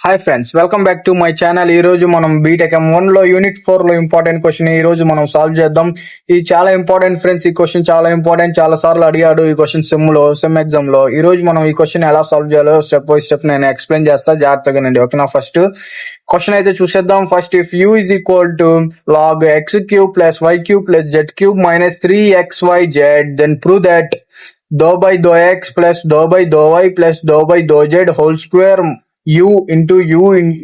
Hi friends, welcome back to my channel. ఈ రోజు మనం బీటెక్ M1 లో యూనిట్ 4 లో ఇంపార్టెంట్ క్వశ్చన్ ఈ రోజు మనం సాల్వ్ చేద్దాం. ఇది చాలా ఇంపార్టెంట్ ఫ్రెండ్స్. ఈ క్వశ్చన్ చాలా ఇంపార్టెంట్, చాలా సార్లు అడిగాడు ఈ క్వశ్చన్ సెమ్ ఎగ్జామ్ లో. ఈ రోజు మనం ఈ క్వశ్చన్ ఎలా సాల్వ్ చేయాలో స్టెప్ బై స్టెప్ నేను ఎక్స్ప్లెయిన్ చేస్తా, జాగ్రత్తగానండి. ఓకేనా? ఫస్ట్ క్వశ్చన్ అయితే చూసేద్దాం. First, if u is equal to log x cube plus y cube plus z cube minus 3xyz, then prove that dou by dou x plus dou by dou y plus dou by dou z whole square u into u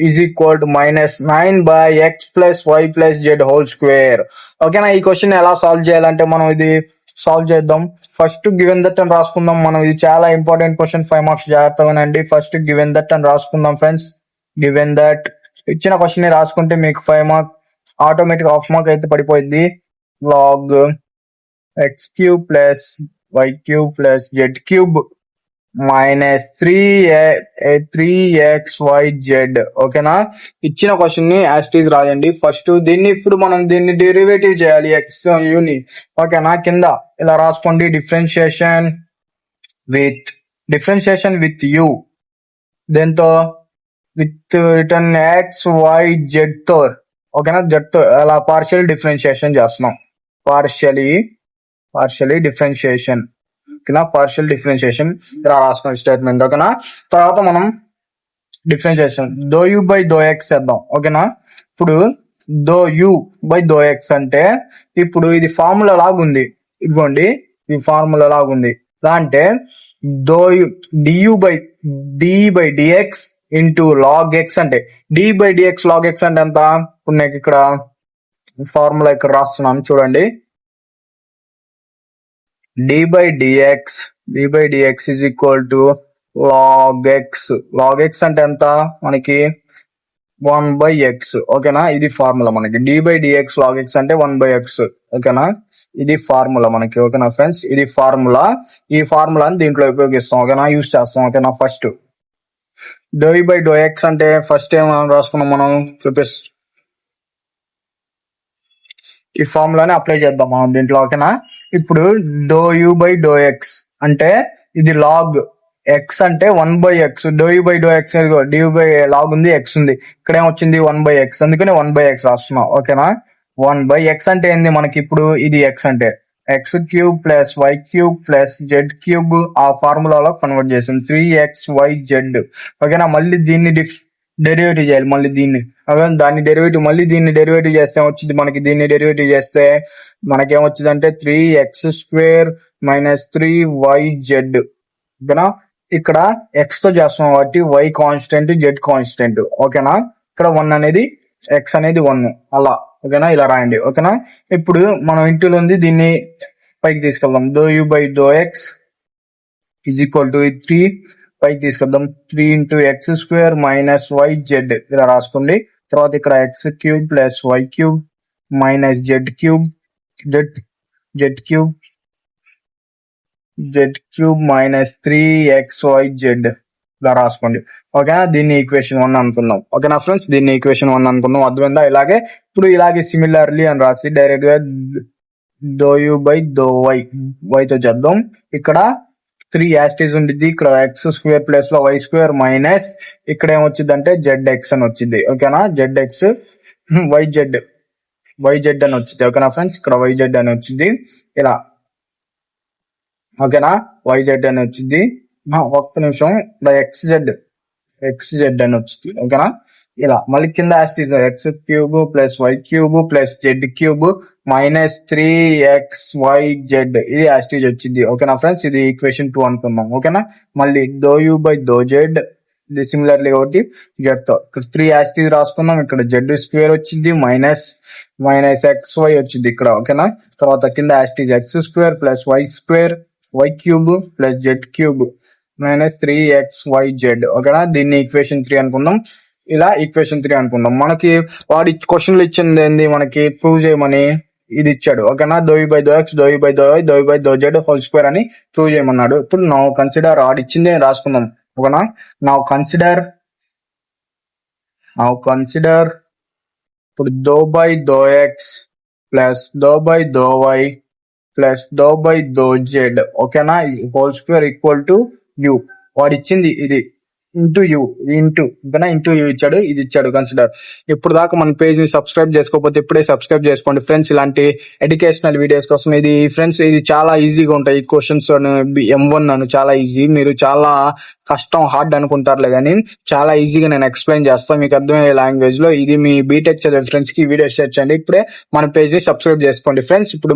is equal to minus 9 by x plus y plus z whole square. ఓకేనా? ఈ question ఎలా solve చేయాలంటే మనం ఇది solve చేద్దాం. First given that అని రాసుకుందాం. మనం ఇది చాలా ఇంపార్టెంట్ క్వశ్చన్, 5 మార్క్స్ జాగ్రత్తగానండి. ఫస్ట్ గివెన్ దట్ అని రాసుకుందాం ఫ్రెండ్స్. గివెన్ దట్ ఇచ్చిన క్వశ్చన్ ని రాసుకుంటే మీకు 5 మార్క్ ఆటోమేటిక్ హాఫ్ మార్క్ అయితే పడిపోయింది. log x cube plus y cube plus z cube minus 3xyz. ఓకేనా? ఇచ్చిన క్వశ్చన్ ని యాస్టీజ్ రాయండి. ఫస్ట్ దీన్ని ఇప్పుడు మనం దీన్ని డెరివేటివ్ చేయాలి, ఎక్స్ యూని. ఓకేనా? కింద ఇలా రాసుకోండి, డిఫరెన్షియేషన్ విత్ యూ, దీంతో with return x y z తో. ఓకేనా? జెడ్ తో అలా పార్షియల్ డిఫరెన్షియేషన్ చేస్తున్నాం. Partially differentiation. ఓకేనా? పార్షియల్ డిఫరెన్షియేషన్ ఇలా రాసుకున్న స్టేట్మెంట్. ఓకేనా? తర్వాత మనం differentiation do u by though x చేద్దాం. ఓకేనా? ఇప్పుడు do u by though x అంటే ఇప్పుడు ఇది ఫార్ములా లాగుంది. ఇదిగోండి, ఇది ఫార్ములా లాగుంది. ఎలా అంటే del u d u by d x into log x అంటే d by d x log x అంటే ఎంత? ఇప్పుడు నాకు ఇక్కడ ఫార్ములా ఇక్కడ రాస్తున్నాను చూడండి. d by dx is equal to log x అంటే ఎంత మనకి? 1 by x. ఓకేనా? ఇది ఫార్ములా మనకి. d by dx log x అంటే 1 by x. ఓకేనా? ఇది ఫార్ములా మనకి. ఓకేనా ఫ్రెండ్స్? ఇది ఫార్ములా. ఈ ఫార్ములాని దీంట్లో ఉపయోగిస్తాం. ఓకేనా? యూస్ చేస్తాం. ఓకేనా? First do u by do x అంటే ఫస్ట్ ఏం రాసుకున్నాం మనం? చూపిస్తాం. ఈ ఫార్ములాని అప్లై చేద్దాం మనం దీంట్లో. ఓకేనా? ఇప్పుడు do u by do x అంటే ఇది లాగ్ ఎక్స్ అంటే 1 by x. Do u by do x d by log ఉంది, ఎక్స్ ఉంది. ఇక్కడ ఏమొచ్చింది? 1 by x. అందుకని 1 by x రాస్తున్నాం. ఓకేనా? 1 by x అంటే ఏంది మనకి? ఇప్పుడు ఇది x అంటే x cube plus y cube plus z cube ఆ ఫార్ములాలో కన్వర్ట్ చేసాం. 3xyz. ఓకేనా? మళ్ళీ దీన్ని డెరివేటివ్ చేయాలి. మళ్ళీ దీన్ని దాన్ని డెరివేటివ్ మళ్ళీ దీన్ని డెరివేటివ్ చేస్తే వచ్చింది మనకి. దీన్ని డెరివేటివ్ చేస్తే మనకేమొచ్చింది అంటే 3x² మైనస్ 3yz. ఓకేనా? ఇక్కడ ఎక్స్ తో చేస్తున్నాం కాబట్టి y కాన్స్టెంట్, z కాన్స్టెంట్. ఓకేనా? ఇక్కడ 1 అనేది x అనేది 1 అలా. ఓకేనా? ఇలా రాయండి. ఓకేనా? ఇప్పుడు మనం ఇంటిలో ఉంది, దీన్ని పైకి తీసుకెళ్దాం. దో u by though X is equal to 3 పైకి తీసుకెళ్దాం. 3 into x² మైనస్ yz ఇలా రాసుకోండి. తర్వాత ఇక్కడ x³ plus y³ minus z³ minus 3xyz ఇలా రాసుకోండి. ఓకేనా? దీన్ని ఈక్వేషన్ 1 అనుకుందాం. ఓకేనా ఫ్రెండ్స్? దీన్ని ఈక్వేషన్ 1 అనుకుందాం. అర్థమైందా? ఇలాగే సిమిలర్లీ అని రాసి డైరెక్ట్ గా do u by though y తో చేద్దాం. ఇక్కడ 3 యాస్టీస్ ఉండిద్ది. ఇక్కడ x² ప్లస్ లో y² మైనస్ ఇక్కడ ఏమొచ్చింది అంటే zx అని వచ్చింది. ఓకేనా? zx yz అని వచ్చింది. ఓకేనా ఫ్రెండ్స్? ఇక్కడ yz అని వచ్చింది ఇలా. ఓకేనా? yz అని వచ్చింది. ఒక్క నిమిషం. xz అని వచ్చింది. ఓకేనా? ఇలా మళ్ళీ కింద యాస్టీస్ x³ plus y³ plus z³ minus 3xyz ఇది యాస్టీజ్ వచ్చింది. ఓకేనా ఫ్రెండ్స్? ఇది ఈక్వేషన్ 2 అనుకుందాం. ఓకేనా? మళ్ళీ దో యూ బై దో జెడ్ ఇది సిమిలర్లీ ఒకటి జెడ్ తో ఇక్కడ 3 యాస్టీజ్ రాసుకుందాం. ఇక్కడ z² వచ్చింది మైనస్ xy వచ్చింది ఇక్కడ. ఓకేనా? తర్వాత కింద యాస్టీజ్ x² plus y³ plus z³ minus 3xyz. ఓకేనా? దీన్ని ఈక్వేషన్ 3 అనుకుందాం. ఇలా ఈక్వేషన్ 3 అనుకుందాం. మనకి వాడి క్వశ్చన్లు ఇచ్చింది ఏంది మనకి? ప్రూవ్ చేయమని ఇది ఇచ్చాడు. ఓకేనా? దో u by though x, do u by though y, though u by though z whole square అని ప్రూవ్ చేయమన్నాడు. ఇప్పుడు నౌ కన్సిడర్ ఆడిచ్చింది రాసుకుందాం. ఓకేనా? నౌ కన్సిడర్ ఇప్పుడు del by though x plus del by though y plus del by though z. ఓకేనా? Whole square equal to u. వాడిచ్చింది ఇది into u ఓకేనా, into u ఇచ్చాడు, ఇది ఇచ్చాడు కన్సిడర్. ఇప్పుడు దాకా మన పేజ్ ని సబ్స్క్రైబ్ చేసుకోకపోతే ఇప్పుడే సబ్స్క్రైబ్ చేసుకోండి ఫ్రెండ్స్. ఇలాంటి ఎడ్యుకేషనల్ వీడియోస్ కోసం ఇది ఫ్రెండ్స్, ఇది చాలా ఈజీగా ఉంటాయి క్వశ్చన్స్. M1 అని చాలా ఈజీ, మీరు చాలా కష్టం హార్డ్ అనుకుంటారులే కానీ చాలా ఈజీగా నేను ఎక్స్ప్లెయిన్ చేస్తాను మీకు అర్థమయ్యే లాంగ్వేజ్ లో. ఇది మీ బీటెక్ చదివే ఫ్రెండ్స్ కి వీడియో షేర్ చేయండి. ఇప్పుడే మన పేజ్ ని సబ్స్క్రైబ్ చేసుకోండి ఫ్రెండ్స్. ఇప్పుడు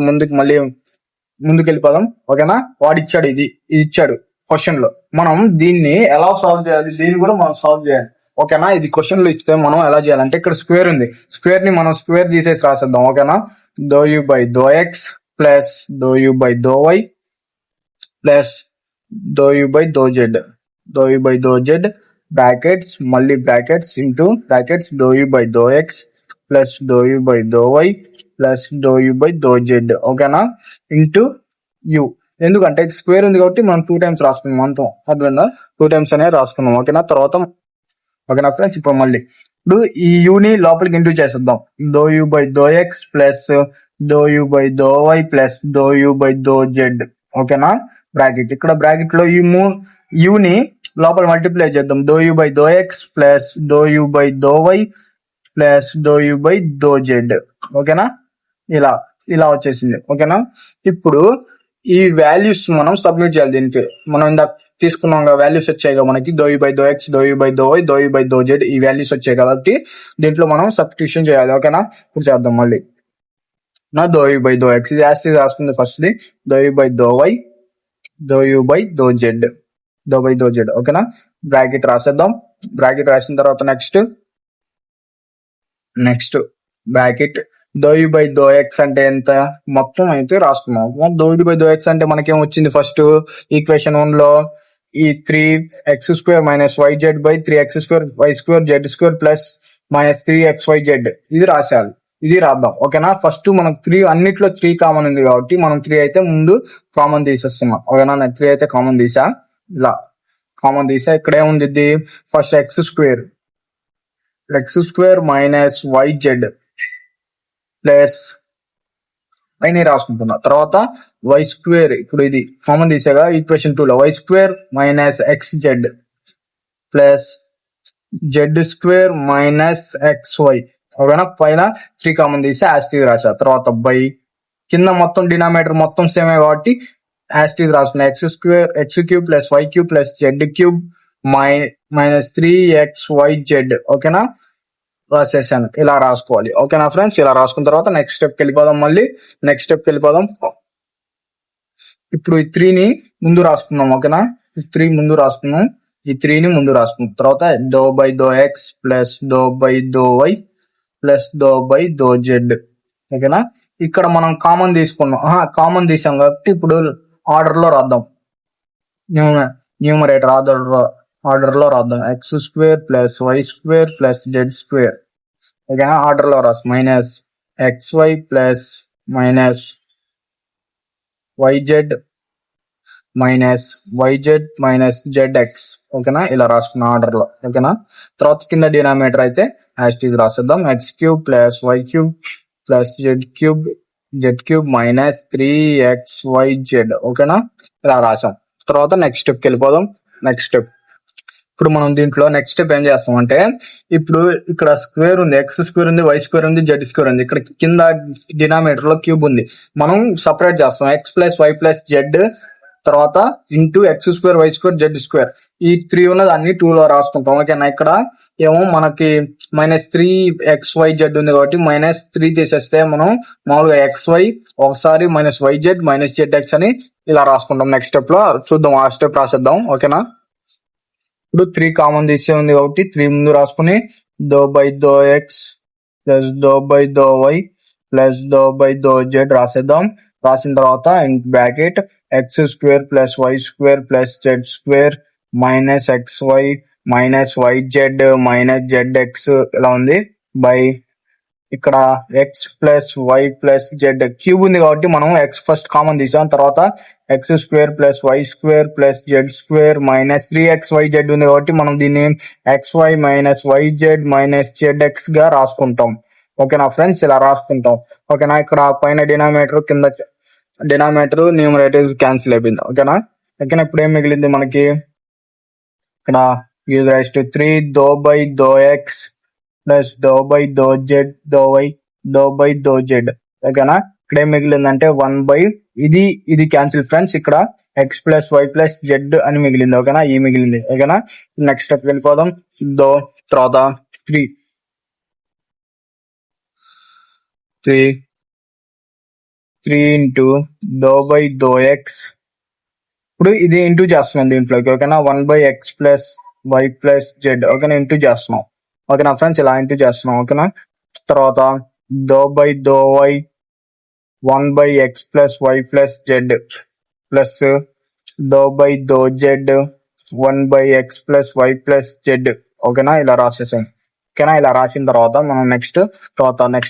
ముందుకు వెళ్ళిపోదాం ఓకేనా. వాడు ఇచ్చాడు, ఇది ఇచ్చాడు క్వశ్చన్ లో. మనం దీన్ని ఎలా సాల్వ్ చేయాలి, దీన్ని కూడా మనం సాల్వ్ చేయాలి ఓకేనా. ఇది క్వశ్చన్ లో ఇస్తే మనం ఎలా చేయాలంటే, ఇక్కడ స్క్వేర్ ఉంది, స్క్వేర్ ని మనం స్క్వేర్ తీసేసి రాసేద్దాం ఓకేనా. దో u by though x plus though u by though y plus though u by though z, del u by though z brackets మళ్ళీ brackets into brackets del u by though x plus though u by though y plus though u by though z ఓకేనా, into u. ఎందుకంటే square ఉంది కాబట్టి మనం 2 times రాసుకున్నాం అంతం, అర్థమైందా, 2 times అనేది రాసుకున్నాం ఓకేనా. తర్వాత ఓకేనా ఫ్రెండ్స్, ఇప్పుడు ఈ యూని లోపలికి ఇంటూ చేసేద్దాం. Do u by though x plus though u by though y plus though u by though z ఓకేనా. బ్రాకెట్, ఇక్కడ బ్రాకెట్ లో ఈ యూని లోపల మల్టిప్లై చేద్దాం. Do u by though x plus though u by though y plus though u by though z ఓకేనా. ఇలా ఇలా వచ్చేసింది ఓకేనా. ఇప్పుడు ఈ వాల్యూస్ మనం సబ్మిట్ చేయాలి దీనికి. మనం ఇందాక తీసుకున్నాం వాల్యూస్ వచ్చాయి కదా మనకి, do u by though x, do u by though y, though u by though z, ఈ వాల్యూస్ వచ్చాయి కాబట్టి దీంట్లో మనం సబ్స్టిట్యూషన్ చేయాలి ఓకేనా. ఇప్పుడు చేద్దాం మళ్ళీ. నా del u by though x ఇది యాస్టీ రాసుకుంది first the, del u by though y, though u by though z, del by though z ఓకేనా. బ్రాకెట్ రాసేద్దాం. బ్రాకెట్ రాసిన తర్వాత next bracket del u by though x అంటే ఎంత మొత్తం అయితే రాసుకున్నాం. Del u by though x అంటే మనకేం వచ్చింది ఫస్ట్ ఈక్వేషన్ 1 లో, ఈ 3x² minus YZ by 3x² y² z² plus minus 3xyz ఇది రాసేయాలి. ఇది రాద్దాం ఓకేనా. ఫస్ట్ మనం 3 అన్నిట్లో 3 కామన్ ఉంది కాబట్టి మనం 3 అయితే ముందు కామన్ తీసేస్తున్నాం ఓకేనా. నేను 3 అయితే కామన్ తీసా, ఇలా కామన్ తీసా. ఇక్కడ ఏముంది, first x² minus YZ plus పైన రాసుకుంటున్నా. తర్వాత y², ఇప్పుడు ఇది కామన్ తీసాగా ఈక్వేషన్ 2 లో, y² minus XZ plus Z² minus XY ఓకేనా. పైన 3 కామన్ తీసి యాస్టీజ్ రాసా. తర్వాత బై కింద మొత్తం డినామినేటర్ మొత్తం సేమే కాబట్టి యాస్టీజ్ రాసుకున్నా. x³ plus y³ plus z³ minus 3xyz ఓకేనా రాసేసాను. ఇలా రాసుకోవాలి ఓకేనా ఫ్రెండ్స్. ఇలా రాసుకున్న తర్వాత నెక్స్ట్ స్టెప్కి వెళ్ళిపోదాం. మళ్ళీ నెక్స్ట్ స్టెప్కి వెళ్ళిపోదాం. ఇప్పుడు ఈ 3ని ముందు రాసుకున్నాం ఓకేనా. ఈ 3 ముందు రాసుకున్నాం, ఈ 3ని ముందు రాసుకున్నాం. తర్వాత del by though x plus del by though y plus del by though z ఓకేనా. ఇక్కడ మనం కామన్ తీసుకున్నాం, కామన్ తీసాం కాబట్టి ఇప్పుడు ఆర్డర్ లో రాద్దాం. న్యూమరేటర్ ఆర్డర్ లో రాద్దాం. x² plus y² plus z² ఓకేనా. ఆర్డర్ లో రాసు minus xy plus minus yz minus yz minus zx ఓకేనా. ఇలా రాసుకున్న ఆర్డర్ లో ఓకేనా. తర్వాత కింద డినామినేటర్ అయితే యాస్టీజ్ రాసేద్దాం. x³ plus y³ plus z³ minus 3xyz ఓకేనా. ఇలా రాసాం. తర్వాత నెక్స్ట్ స్టెప్కి వెళ్ళిపోదాం. నెక్స్ట్ స్టెప్, ఇప్పుడు మనం దీంట్లో నెక్స్ట్ స్టెప్ ఏం చేస్తాం అంటే, ఇప్పుడు ఇక్కడ స్క్వేర్ ఉంది, x² ఉంది, y² ఉంది, z² ఉంది. ఇక్కడ కింద డినామినేటర్ లో క్యూబ్ ఉంది. మనం సపరేట్ చేస్తాం. x plus y plus z తర్వాత ఇంటూ x² y² z². ఈ 3 ఉన్నది అన్ని 2 లో రాసుకుంటాం ఓకేనా. ఇక్కడ ఏమో మనకి మైనస్ 3xyz ఉంది కాబట్టి మైనస్ 3 తీసేస్తే మనం మామూలుగా xy ఒకసారి మైనస్ yz మైనస్ zx అని ఇలా రాసుకుంటాం. నెక్స్ట్ స్టెప్ లో చూద్దాం, ఆ స్టెప్ రాసేద్దాం ఓకేనా. ఇప్పుడు 3 కామన్ తీసే ఉంది కాబట్టి 3 ముందు రాసుకుని del by though x plus del by though y plus del by though z రాసేద్దాం. రాసిన తర్వాత bracket x² plus y² plus z² minus xy minus yz minus zx ఇలా ఉంది బై ఇక్కడ x plus y plus z cube ఉంది కాబట్టి మనం x first common తీసాం. తర్వాత x² plus y² plus z² minus 3xyz ఉంది కాబట్టి మనం దీన్ని xy minus yz minus zx గా రాసుకుంటాం ఓకేనా ఫ్రెండ్స్. ఇలా రాసుకుంటాం ఓకేనా. ఇక్కడ పైన డినామినేటర్ కింద డినామినేటర్ న్యూమరేటర్ క్యాన్సిల్ అయిపోయింది ఓకేనా. ఓకేనా. ఇప్పుడు ఏం మిగిలింది మనకి, ఇక్కడ is raised to 3 dou by dou x plus dou by dou z dou y dou by dou z. ఓకేనా, ఇక్కడ ఏం మిగిలిందంటే 1 by ఇది క్యాన్సిల్ ఫ్రెండ్స్, ఇక్కడ x plus y plus z అని మిగిలింది. ఓకేనా, ఈ మిగిలింది. ఓకేనా, నెక్స్ట్ స్టెప్ వెళ్ళిపోదాం. తర్వాత 3 into del by though x. ఇప్పుడు ఇది ఇంటూ చేస్తున్నాం దీంట్లోకి. ఓకేనా, 1 by x plus y plus z. ఓకేనా, ఇంటూ చేస్తున్నాం. ఓకేనా ఫ్రెండ్స్, ఇలా ఇంటూ చేస్తున్నాం. ఓకేనా, తర్వాత del by though y 1 by x plus y plus z plus del by though z 1 by x plus y plus z. ఓకేనా, ఇలా రాసేసాం. ఓకేనా, ఇలా రాసిన తర్వాత మనం నెక్స్ట్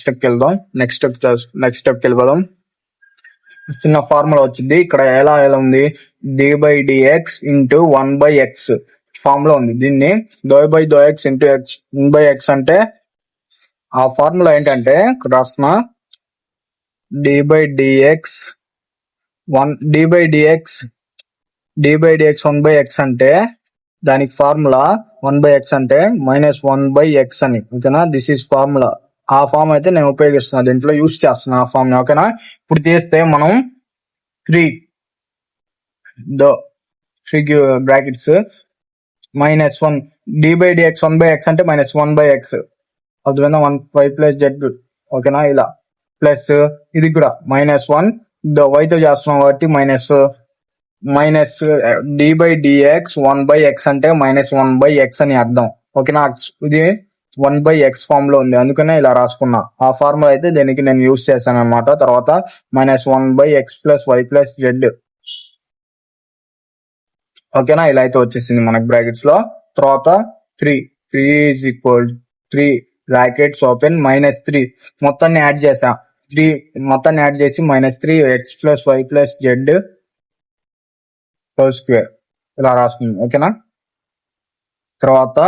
స్టెప్కి వెళ్దాం. నెక్స్ట్ స్టెప్కి వెళ్ళిపోదాం. చిన్న ఫార్ములా వచ్చింది ఇక్కడ. ఎలా ఉంది, d by d x into 1 by x formula ఉంది. దీన్ని del by though x into x 1 by x అంటే ఆ ఫార్ములా ఏంటంటే ఇక్కడ రాసిన d by d x 1 by x అంటే దానికి ఫార్ములా 1 by x అంటే -1 by x అని. ఓకేనా, దిస్ ఈస్ ఫార్ములా. ఆ ఫామ్ అయితే నేను ఉపయోగిస్తున్నా, దీంట్లో యూస్ చేస్తున్నా ఆ ఫామ్. ఓకేనా, ఇప్పుడు తీస్తే మనం 3 brackets -1 d by d x 1 by x అంటే -1 by x అర్థమైనా 1 y ప్లస్ జెడ్. ఓకేనా, ఇలా ప్లస్ ఇది కూడా -1 వైతో చేస్తున్నాం కాబట్టి minus d by d x 1 by x అంటే -1 by x అని అర్థం. ఓకేనా, ఇది 1 by x ఫామ్ లో ఉంది, అందుకనే ఇలా రాసుకున్నా. ఆ ఫార్ములా అయితే దీనికి నేను యూస్ చేశాను అనమాట. తర్వాత -1 by x plus y plus z. ఓకేనా, ఇలా అయితే వచ్చేసింది మనకి బ్రాకెట్స్ లో. తర్వాత 3 బ్రాకెట్స్ ఓపెన్ -3 మొత్తాన్ని యాడ్ చేసా. 3 మొత్తాన్ని యాడ్ చేసి -3 x plus y plus z whole square ఇలా రాసుకుంది. ఓకేనా, తర్వాత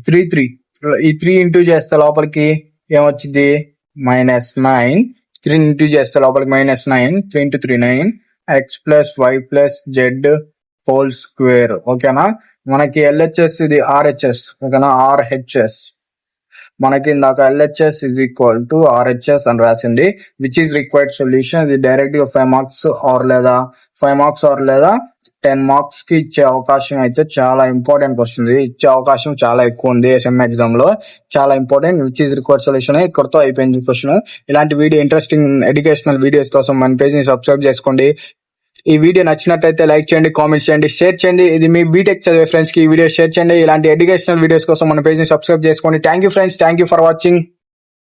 3 ఇంటూ చేస్తే లోపలికి ఏమొచ్చింది -9. 3 ఇంటూ చేస్తే లోపలికి -9. 3 into 3 9 x plus y plus z whole square. ఓకేనా, మనకి ఎల్హెచ్ఎస్ ఇది ఆర్హెచ్ఎస్. ఓకేనా, ఆర్హెచ్ఎస్ మనకి ఇందాక LHS is equal to RHS అని రాసింది. Which is required solution. ఇది డైరెక్ట్ గా 5 marks లేదా 10 marks కి ఇచ్చే అవకాశం అయితే చాలా ఇంపార్టెంట్ వస్తుంది. ఇచ్చే అవకాశం చాలా ఎక్కువ ఉంది ఎస్ఎం ఎగ్జామ్ లో, చాలా important. Which is required solution ఇక్కడతో అయిపోయింది క్వశ్చన్. ఇలాంటి ఇంట్రెస్టింగ్ ఎడ్యుకేషనల్ వీడియోస్ కోసం మన పేజ్ ని సబ్స్క్రైబ్ చేసుకోండి. ఈ వీడియో నచ్చినట్లయితే లైక్ చేయండి, కామెంట్ చేయండి, షేర్ చేయండి. ఇది మీ బీటెక్ చదివే ఫ్రెండ్స్ కి ఈ వీడియో షేర్ చేయండి. ఇలాంటి ఎడ్యుకేషనల్ వీడియోస్ కోసం మన పేజ్ ని సబ్స్క్రైబ్ చేసుకోండి. Thank you friends, thank you for watching.